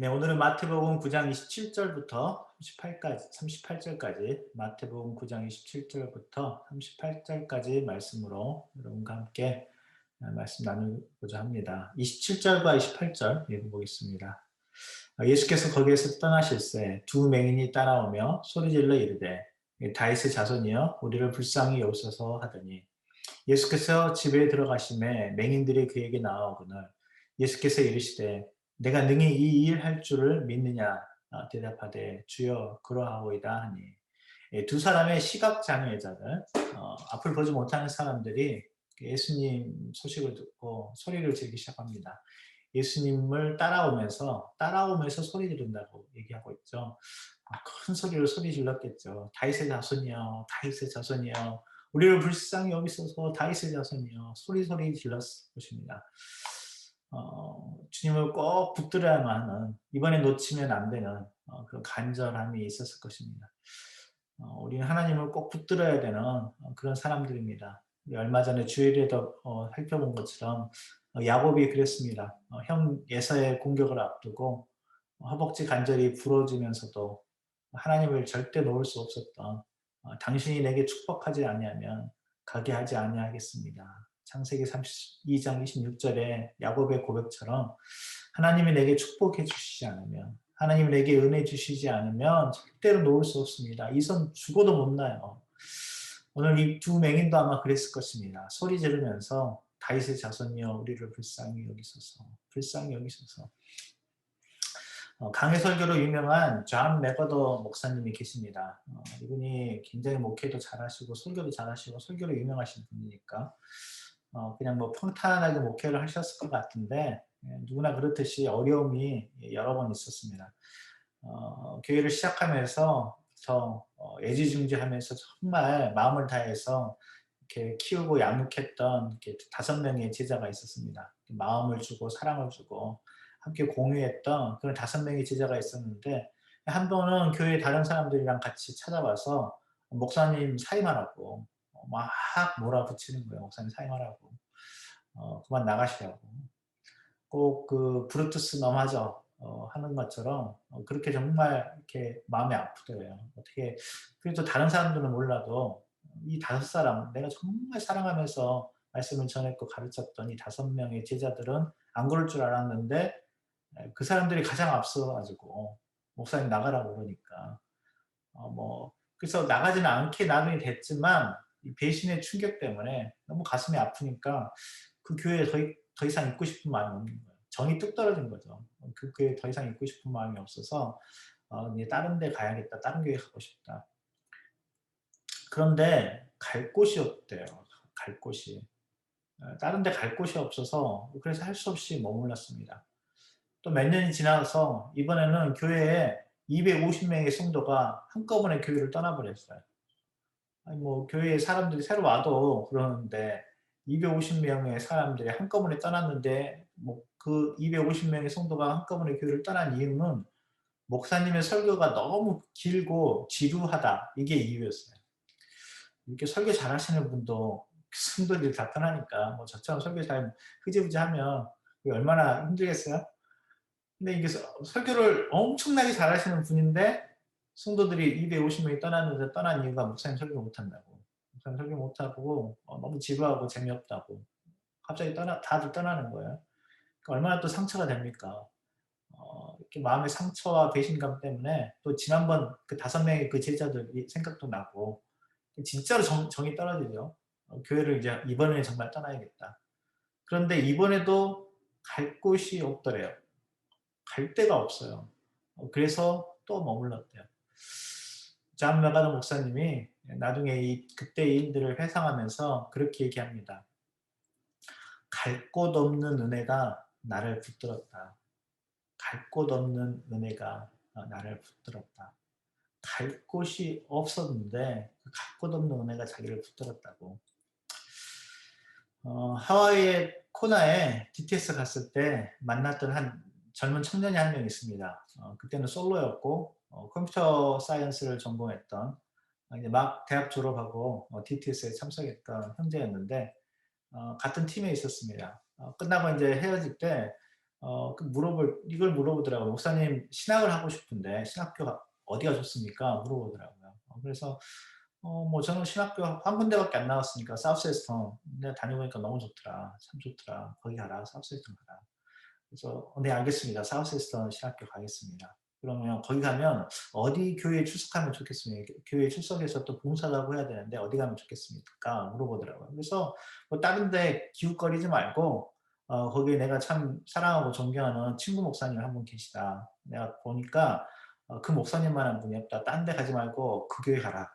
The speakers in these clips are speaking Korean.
네, 오늘은 마태복음 9장 27절부터 38절까지 마태복음 9장 27절부터 38절까지 말씀으로 여러분과 함께 말씀 나누고자 합니다. 27절과 28절 읽어보겠습니다. 예수께서 거기에서 떠나실새 두 맹인이 따라오며 소리질러 이르되 다윗의 자손이여 우리를 불쌍히 여기소서 하더니 예수께서 집에 들어가심에 맹인들이 그에게 나아오거늘 예수께서 이르시되 내가 능히 이 일 할 줄을 믿느냐 대답하되 주여 그러하오이다 하니 두 사람의 시각장애자들 앞을 보지 못하는 사람들이 예수님 소식을 듣고 소리를 지르기 시작합니다. 예수님을 따라오면서 소리 지른다고 얘기하고 있죠. 큰 소리로 소리 질렀겠죠. 다윗의 자손이여, 다윗의 자손이여, 우리를 불쌍히 여기소서 다윗의 자손이여, 소리 질렀을 것입니다. 주님을 꼭 붙들어야만 하는, 이번에 놓치면 안 되는 그런 간절함이 있었을 것입니다. 우리는 하나님을 꼭 붙들어야 되는 그런 사람들입니다. 얼마 전에 주일에도 살펴본 것처럼 야곱이 그랬습니다. 형 예서의 공격을 앞두고 허벅지 간절히 부러지면서도 하나님을 절대 놓을 수 없었던 당신이 내게 축복하지 아니하면 가게 하지 아니하겠습니다. 창세기 32장 26절에 야곱의 고백처럼 하나님이 내게 축복해 주시지 않으면 하나님이 내게 은혜 주시지 않으면 절대로 놓을 수 없습니다. 이 손 죽어도 못 놔요. 오늘 이 두 맹인도 아마 그랬을 것입니다. 소리 지르면서 다윗의 자손이여 우리를 불쌍히 여기소서 불쌍히 여기소서. 강해 설교로 유명한 존 맥어더 목사님이 계십니다. 이분이 굉장히 목회도 잘하시고 설교도 잘하시고 설교로 유명하신 분이니까 그냥 뭐 평탄하게 목회를 하셨을 것 같은데 누구나 그렇듯이 어려움이 여러 번 있었습니다. 교회를 시작하면서 애지중지하면서 정말 마음을 다해서 이렇게 키우고 양육했던 이렇게 5명의 제자가 있었습니다. 마음을 주고 사랑을 주고 함께 공유했던 그런 5명의 제자가 있었는데 한 번은 교회 다른 사람들이랑 같이 찾아와서 목사님 사임하라고 막 몰아붙이는 거예요. 목사님 사임하라고. 그만 나가시라고. 꼭 그 브루투스 넘하죠. 하는 것처럼 그렇게 정말 이렇게 마음이 아프더래요. 어떻게 그래도 다른 사람들은 몰라도 이 5사람 내가 정말 사랑하면서 말씀을 전했고 가르쳤던 이 5명의 제자들은 안 그럴 줄 알았는데 그 사람들이 가장 앞서 가지고 목사님 나가라고 그러니까 그래서 나가지는 않게 나중에 됐지만 이 배신의 충격 때문에 너무 가슴이 아프니까 그 교회에 더 이상 있고 싶은 마음이 없는 거예요. 정이 뚝 떨어진 거죠. 그 교회에 더 이상 있고 싶은 마음이 없어서 이제 다른 데 가야겠다. 다른 교회 가고 싶다. 그런데 갈 곳이 없대요. 갈 곳이. 다른 데 갈 곳이 없어서 그래서 할 수 없이 머물렀습니다. 또 몇 년이 지나서 이번에는 교회에 250명의 성도가 한꺼번에 교회를 떠나버렸어요. 아니 뭐 교회에 사람들이 새로 와도 그러는데 250명의 사람들이 한꺼번에 떠났는데 뭐 그 250명의 성도가 한꺼번에 교회를 떠난 이유는 목사님의 설교가 너무 길고 지루하다. 이게 이유였어요. 이렇게 설교 잘하시는 분도 성도들이 다 떠나니까 뭐 저처럼 설교 잘 흐지부지 하면 얼마나 힘들겠어요? 근데 이게 설교를 엄청나게 잘하시는 분인데 성도들이 250명이 떠났는데 떠난 이유가 목사님 설교 못한다고. 목사님 설교 못하고 너무 지루하고 재미없다고. 갑자기 다들 떠나는 거예요. 그러니까 얼마나 또 상처가 됩니까? 이렇게 마음의 상처와 배신감 때문에 또 지난번 그 5명의 그 제자들 생각도 나고 진짜로 정이 떨어지죠. 교회를 이제 이번에 정말 떠나야겠다. 그런데 이번에도 갈 곳이 없더래요. 갈 데가 없어요. 그래서 또 머물렀대요. 존 메가더 목사님이 나중에 그때의 일들을 회상하면서 그렇게 얘기합니다. 갈 곳 없는 은혜가 나를 붙들었다. 갈 곳 없는 은혜가 나를 붙들었다. 갈 곳이 없었는데 갈 곳 없는 은혜가 자기를 붙들었다고. 하와이의 코나에 DTS 갔을 때 만났던 한 젊은 청년이 한 명 있습니다. 그때는 솔로였고 컴퓨터 사이언스를 전공했던 이제 막 대학 졸업하고 DTS에 참석했던 형제였는데 같은 팀에 있었습니다. 끝나고 이제 헤어질 때 이걸 물어보더라고요. 목사님 신학을 하고 싶은데 신학교가 어디가 좋습니까? 물어보더라고요. 그래서 뭐 저는 신학교 한 군데밖에 안 나왔으니까 사우스웨스턴 내가 다녀보니까 너무 좋더라. 참 좋더라. 거기 가라. 사우스웨스턴 가라. 그래서 네 알겠습니다. 사우스웨스턴 신학교 가겠습니다. 그러면 거기 가면 어디 교회에 출석하면 좋겠습니까? 교회에 출석해서 또 봉사도 하고 해야 되는데 어디 가면 좋겠습니까? 물어보더라고요. 그래서 뭐 다른 데 기웃거리지 말고 거기에 내가 참 사랑하고 존경하는 친구 목사님 한 분 계시다. 내가 보니까 그 목사님만한 분이 없다. 딴 데 가지 말고 그 교회 가라.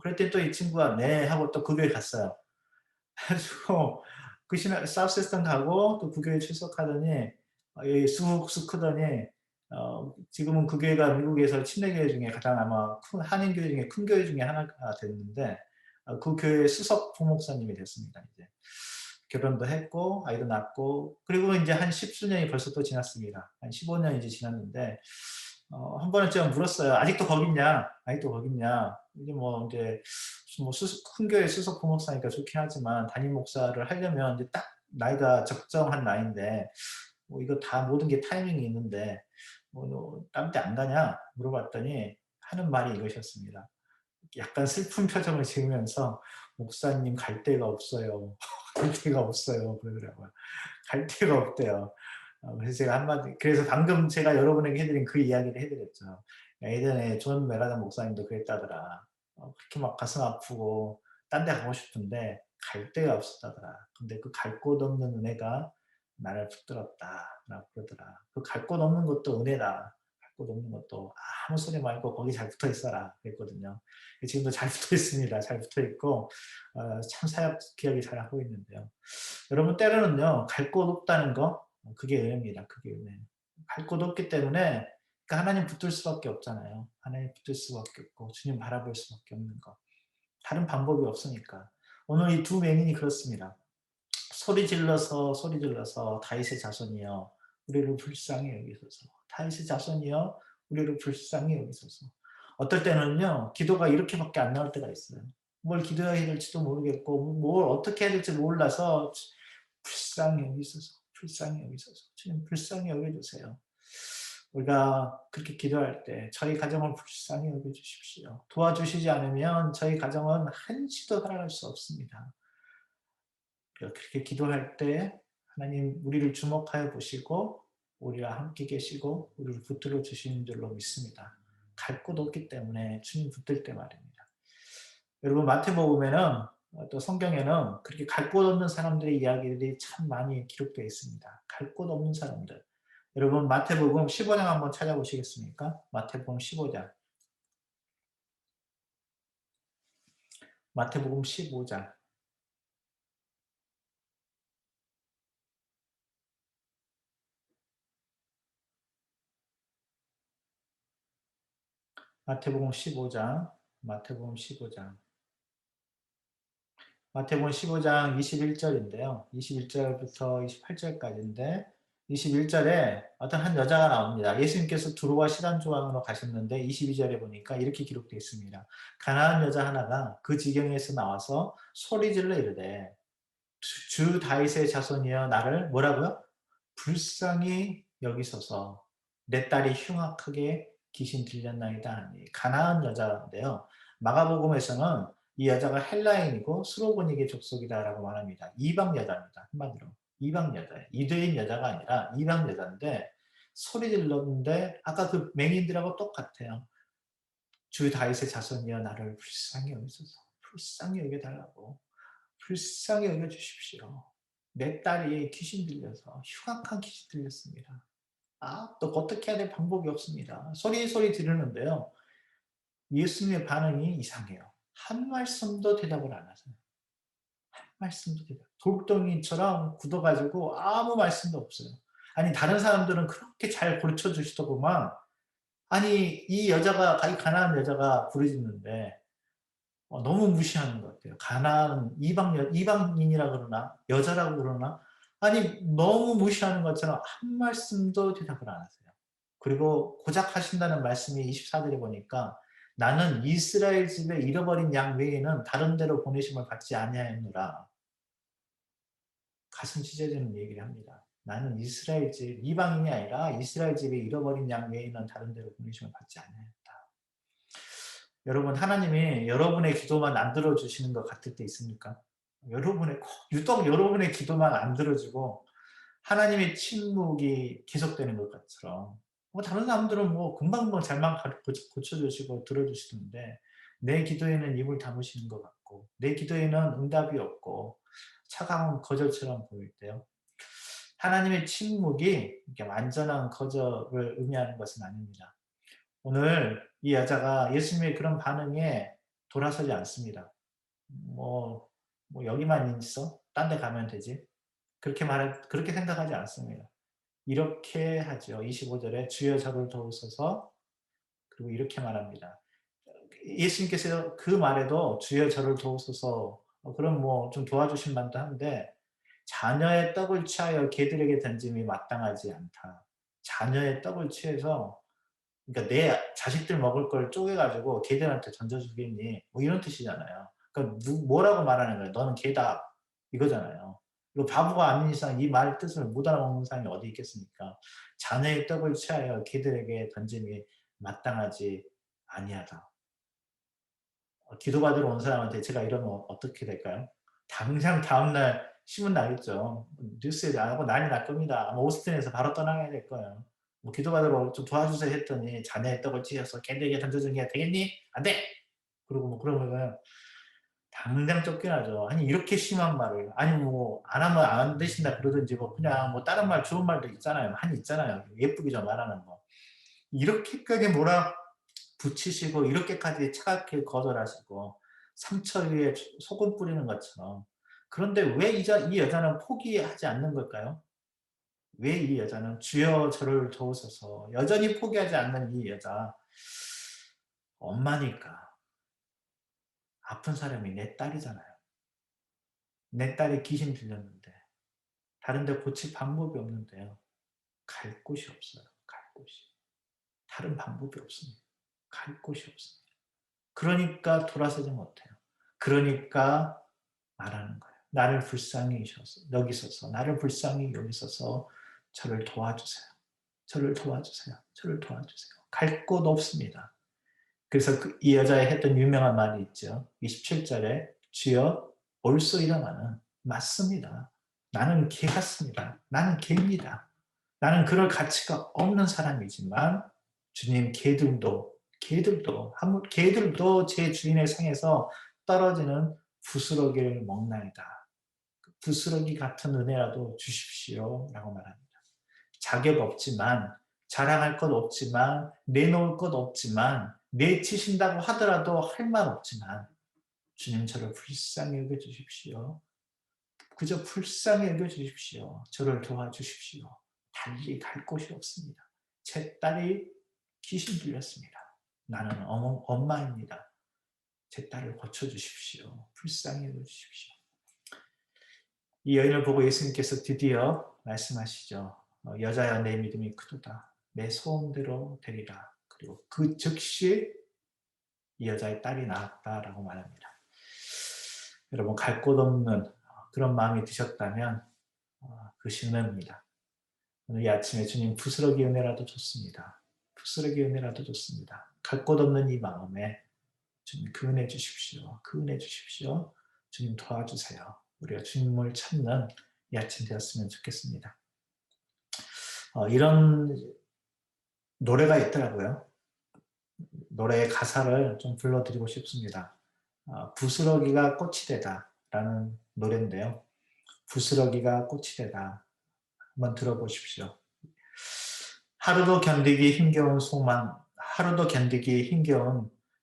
그랬더니 또 이 친구가 네 하고 또 그 교회 갔어요. 그래 가지고 그 사우스웨스턴 가고 또 그 교회 출석하더니 쑥쑥 크더니 지금은 그 교회가 미국에서 침례교회 중에 가장 아마 큰 한인교회 중에 큰 교회 중에 하나가 됐는데 그 교회의 수석 부목사님이 됐습니다. 이제 결혼도 했고 아이도 낳고 그리고 이제 한 십수년이 벌써 또 지났습니다. 한 15년이 이제 지났는데 한 번은 제가 물었어요. "아직도 거기 있냐? 아직도 거기 있냐?" 이제 뭐 이제 뭐 큰 교회 수석 부목사니까 좋긴 하지만 담임 목사를 하려면 이제 딱 나이가 적정한 나이인데 뭐 이거 다 모든 게 타이밍이 있는데 뭐 "너 딴 데 안 가냐?" 물어봤더니 하는 말이 이것이었습니다. 약간 슬픈 표정을 지으면서 "목사님 갈 데가 없어요. 갈 데가 없어요." 그러더라고요. 갈 데가 없대요. 그래서 제가 한마디 그래서 방금 제가 여러분에게 해 드린 그 이야기를 해 드렸죠. 예전에 존 메가단 목사님도 그랬다더라. 그렇게 막 가슴 아프고 딴 데 가고 싶은데 갈 데가 없었다더라. 근데 그 갈 곳 없는 은혜가 나를 붙들었다라고 그러더라. 그 갈 곳 없는 것도 은혜다. 갈 곳 없는 것도 아무 소리 말고 거기 잘 붙어 있어라 그랬거든요. 지금도 잘 붙어 있습니다. 잘 붙어 있고 참 사역 기억이 잘하고 있는데요. 여러분 때로는요. 갈 곳 없다는 거 그게 은혜입니다. 그게 은혜. 갈 곳 없기 때문에 그러니까 하나님 붙들 수밖에 없잖아요. 하나님 붙들 수밖에 없고 주님 바라볼 수밖에 없는 거. 다른 방법이 없으니까. 오늘 이 두 맹인이 그렇습니다. 소리 질러서 다윗의 자손이여 우리를 불쌍히 여기소서. 다윗의 자손이여 우리를 불쌍히 여기소서. 어떨 때는요. 기도가 이렇게밖에 안 나올 때가 있어요. 뭘 기도해야 될지도 모르겠고 뭘 어떻게 해야 될지 몰라서 불쌍히 여기소서. 불쌍히 여기소서. 주님 불쌍히 여겨주세요. 우리가 그렇게 기도할 때 저희 가정을 불쌍히 여겨주십시오. 도와주시지 않으면 저희 가정은 한시도 살아갈 수 없습니다. 그렇게 기도할 때 하나님 우리를 주목하여 보시고 우리와 함께 계시고 우리를 붙들어 주시는 줄로 믿습니다. 갈 곳 없기 때문에 주님 붙들 때 말입니다. 여러분 마태복음에는 또 성경에는 그렇게 갈 곳 없는 사람들의 이야기들이 참 많이 기록되어 있습니다. 갈 곳 없는 사람들. 여러분 마태복음 15장 한번 찾아보시겠습니까? 마태복음 15장. 마태복음 15장. 마태복음 15장. 마태복음 15장. 마태복음 15장 21절인데요. 21절부터 28절까지인데 21절에 어떤 한 여자가 나옵니다. 예수님께서 두로와 시단 조항으로 가셨는데 22절에 보니까 이렇게 기록되어 있습니다. 가나안 여자 하나가 그 지경에서 나와서 소리질러 이르되 주 다윗의 자손이여 나를 뭐라고요? 불쌍히 여기소서 내 딸이 흉악하게 귀신 들렸나이다 하니 가나안 여자인데요. 마가복음에서는 이 여자가 헬라인이고 스로보닉의 족속이다라고 말합니다. 이방 여자입니다. 한마디로 이방 여자예요. 유대인 여자가 아니라 이방 여자인데 소리 질렀는데 아까 그 맹인들하고 똑같아요. 주 다윗의 자손이여 나를 불쌍히 여기소서 불쌍히 여겨달라고 불쌍히 여겨주십시오. 내 딸이 귀신 들려서 흉악한 귀신 들렸습니다. 또 어떻게 해야 될 방법이 없습니다. 소리 지르는데요. 예수님의 반응이 이상해요. 한 말씀도 대답을 안 하세요. 한 말씀도 대답. 돌덩이처럼 굳어가지고 아무 말씀도 없어요. 아니 다른 사람들은 그렇게 잘 고쳐 주시더구만. 아니 이 여자가 이 가난한 여자가 부르짖는데 너무 무시하는 것 같아요. 가난한 이방인이라 그러나 여자라고 그러나 아니 너무 무시하는 것처럼 한 말씀도 대답을 안 하세요. 그리고 고작 하신다는 말씀이 24절에 보니까 나는 이스라엘 집에 잃어버린 양 외에는 다른 데로 보내심을 받지 아니하였노라. 가슴 찢어지는 얘기를 합니다. 나는 이스라엘 집 이방인이 아니라 이스라엘 집에 잃어버린 양 외에는 다른 데로 보내심을 받지 않았다. 여러분 하나님이 여러분의 기도만 안 들어주시는 것 같을 때 있습니까? 유독 여러분의 기도만 안 들어주고 하나님의 침묵이 계속되는 것 같처럼 다른 사람들은 금방금방 잘만 고쳐주시고 들어주시는데 내 기도에는 입을 다무시는 것 같고 내 기도에는 응답이 없고 차가운 거절처럼 보일 때요. 하나님의 침묵이 이렇게 완전한 거절을 의미하는 것은 아닙니다. 오늘 이 여자가 예수님의 그런 반응에 돌아서지 않습니다. 여기만 있어? 딴 데 가면 되지? 그렇게 생각하지 않습니다. 이렇게 하죠. 25절에 주여 저를 도우소서. 그리고 이렇게 말합니다. 예수님께서 그 말에도 주여 저를 도우소서. 그럼 좀 도와주신 만도 한데 자녀의 떡을 취하여 개들에게 던짐이 마땅하지 않다. 자녀의 떡을 취해서 그러니까 내 자식들 먹을 걸 쪼개가지고 개들한테 던져주겠니? 이런 뜻이잖아요. 그러니까 뭐라고 말하는 거예요? 너는 개다. 이거잖아요. 이거 바보가 아닌 이상 이 말 뜻을 못 알아먹는 사람이 어디 있겠습니까? 자녀의 떡을 취하여 개들에게 던짐이 마땅하지 아니하다. 기도받으러 온 사람한테 제가 이러면 어떻게 될까요? 당장 다음날 신문 나겠죠. 뉴스에 나오고 난리 날 겁니다. 오스틴에서 바로 떠나야 될 거예요. 기도받으러 좀 도와주세요 했더니 자네의 떡을 찢어서 걔들에게 던져주는 게 되겠니? 안 돼! 그리고 그러면 당장 쫓겨나죠. 아니 이렇게 심한 말을 아니 안 하면 안 되신다 그러든지 그냥 다른 말 좋은 말도 있잖아요. 많이 있잖아요. 예쁘게 좀 말하는 거. 이렇게까지 붙이시고 이렇게까지 차갑게 거절하시고 상처 위에 소금 뿌리는 것처럼. 그런데 왜 이 여자는 포기하지 않는 걸까요? 왜 이 여자는 주여 저를 도우소서 여전히 포기하지 않는 이 여자. 엄마니까. 아픈 사람이 내 딸이잖아요. 내 딸이 귀신 들렸는데 다른 데 고칠 방법이 없는데요. 갈 곳이 없어요. 갈 곳이. 다른 방법이 없습니다. 갈 곳이 없습니다. 그러니까 돌아서지 못해요. 그러니까 말하는 거예요. 나를 불쌍히 여기소서, 나를 불쌍히 여기소서 저를 도와주세요. 저를 도와주세요. 저를 도와주세요. 갈 곳 없습니다. 그래서 이 여자의 했던 유명한 말이 있죠. 27절에 주여 올소이다마는 맞습니다. 나는 개 같습니다. 나는 개입니다. 나는 그럴 가치가 없는 사람이지만 주님 개들도 제 주인의 상에서 떨어지는 부스러기를 먹나이다. 부스러기 같은 은혜라도 주십시오 라고 말합니다. 자격 없지만 자랑할 것 없지만 내놓을 것 없지만 내치신다고 하더라도 할 말 없지만 주님 저를 불쌍히 여겨주십시오. 그저 불쌍히 여겨주십시오. 저를 도와주십시오. 달리 갈 곳이 없습니다. 제 딸이 귀신 들렸습니다. 나는 엄마입니다. 제 딸을 고쳐주십시오. 불쌍히 여겨주십시오. 이 여인을 보고 예수님께서 드디어 말씀하시죠. 여자여 내 믿음이 크도다. 내 소원대로 되리라. 그리고 그 즉시 이 여자의 딸이 나았다라고 말합니다. 여러분 갈 곳 없는 그런 마음이 드셨다면 그것이 은혜입니다. 오늘 이 아침에 주님 부스러기 은혜라도 좋습니다. 부스러기 은혜라도 좋습니다. 갈 곳 없는 이 마음에 주님 그 은혜 주십시오. 그 은혜 주십시오. 주님 도와주세요. 우리가 주님을 찾는 이 아침 되었으면 좋겠습니다. 이런 노래가 있더라고요. 노래의 가사를 좀 불러드리고 싶습니다. 부스러기가 꽃이 되다 라는 노래인데요. 부스러기가 꽃이 되다. 한번 들어보십시오. 하루도 견디기 힘겨운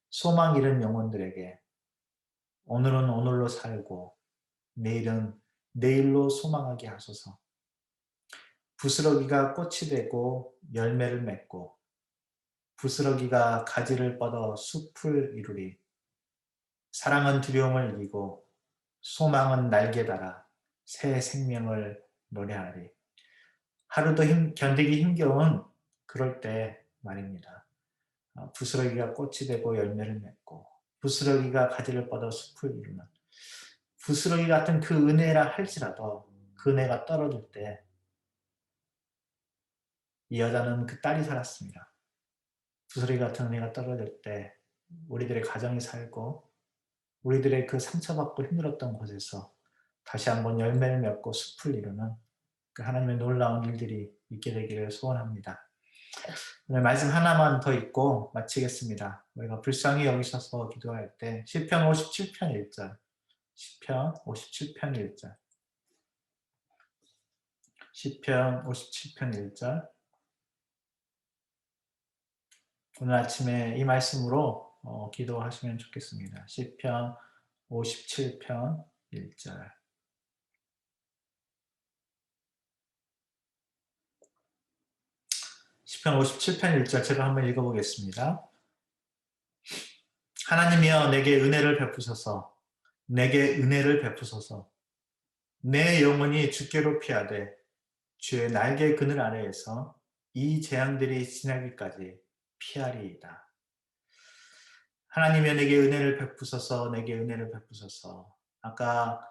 소망 잃은 영혼들에게 오늘은 오늘로 살고 내일은 내일로 소망하게 하소서. 부스러기가 꽃이 되고 열매를 맺고 부스러기가 가지를 뻗어 숲을 이루리. 사랑은 두려움을 이기고 소망은 날개 달아 새 생명을 노래하리. 하루도 견디기 힘겨운 그럴 때 말입니다. 부스러기가 꽃이 되고 열매를 맺고 부스러기가 가지를 뻗어 숲을 이루는 부스러기 같은 그 은혜라 할지라도 그 은혜가 떨어질 때 이 여자는 그 딸이 살았습니다. 부스러기 같은 은혜가 떨어질 때 우리들의 가정이 살고 우리들의 그 상처받고 힘들었던 곳에서 다시 한번 열매를 맺고 숲을 이루는 그 하나님의 놀라운 일들이 있게 되기를 소원합니다. 오늘 말씀 하나만 더 읽고 마치겠습니다. 우리가 불쌍히 여기셔서 기도할 때 시편 57편 1절 시편 57편 1절 시편 57편 1절 오늘 아침에 이 말씀으로 기도하시면 좋겠습니다. 시편 57편 1절 시편 57편 1절 제가 한번 읽어보겠습니다. 하나님이여 내게 은혜를 베푸소서 내게 은혜를 베푸소서 내 영혼이 주께로 피하되 주의 날개 그늘 아래에서 이 재앙들이 지나기까지 피하리이다. 하나님이여 내게 은혜를 베푸소서 내게 은혜를 베푸소서 아까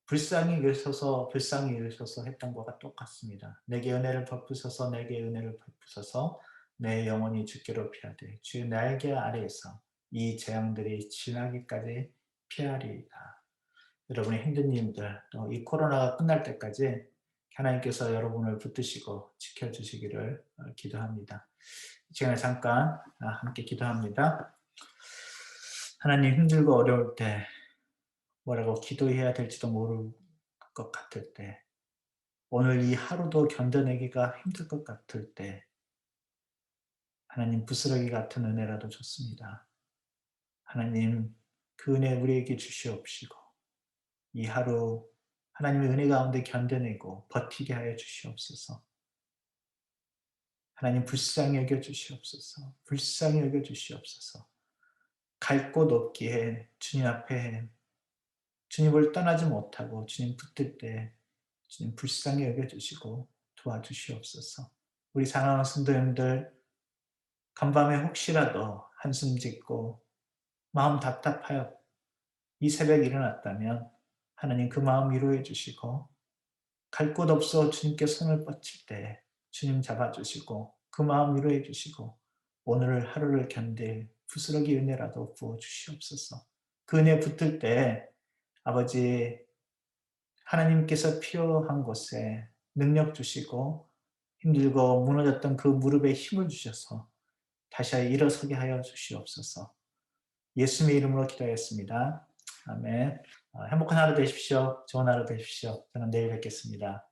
불쌍히 여기셔서 했던 것과 똑같습니다. 내게 은혜를 베푸소서 내게 은혜를 베푸소서 내 영혼이 주께로 피하되 주의 날개 아래에서 이 재앙들이 지나기까지 피하리이다. 여러분의 힘든 일들 또 이 코로나가 끝날 때까지 하나님께서 여러분을 붙드시고 지켜주시기를 기도합니다. 이 시간에 잠깐 함께 기도합니다. 하나님 힘들고 어려울 때 뭐라고 기도해야 될지도 모를 것 같을 때 오늘 이 하루도 견뎌내기가 힘들 것 같을 때 하나님 부스러기 같은 은혜라도 좋습니다. 하나님 그 은혜 우리에게 주시옵시고 이 하루 하나님의 은혜 가운데 견뎌내고 버티게 하여 주시옵소서. 하나님 불쌍히 여겨 주시옵소서. 불쌍히 여겨 주시옵소서. 갈 곳 없기에 주님 앞에 주님을 떠나지 못하고 주님 붙들 때 주님 불쌍히 여겨주시고 도와주시옵소서. 우리 사랑하는 성도님들 간밤에 혹시라도 한숨 짓고 마음 답답하여 이 새벽에 일어났다면 하나님 그 마음 위로해 주시고 갈 곳 없어 주님께 손을 뻗칠 때 주님 잡아주시고 그 마음 위로해 주시고 오늘 하루를 견딜 부스러기 은혜라도 부어주시옵소서. 그 은혜 붙을 때 아버지 하나님께서 필요한 곳에 능력 주시고 힘들고 무너졌던 그 무릎에 힘을 주셔서 다시 일어서게 하여 주시옵소서. 예수님의 이름으로 기도하였습니다. 아멘. 행복한 하루 되십시오. 좋은 하루 되십시오. 저는 내일 뵙겠습니다.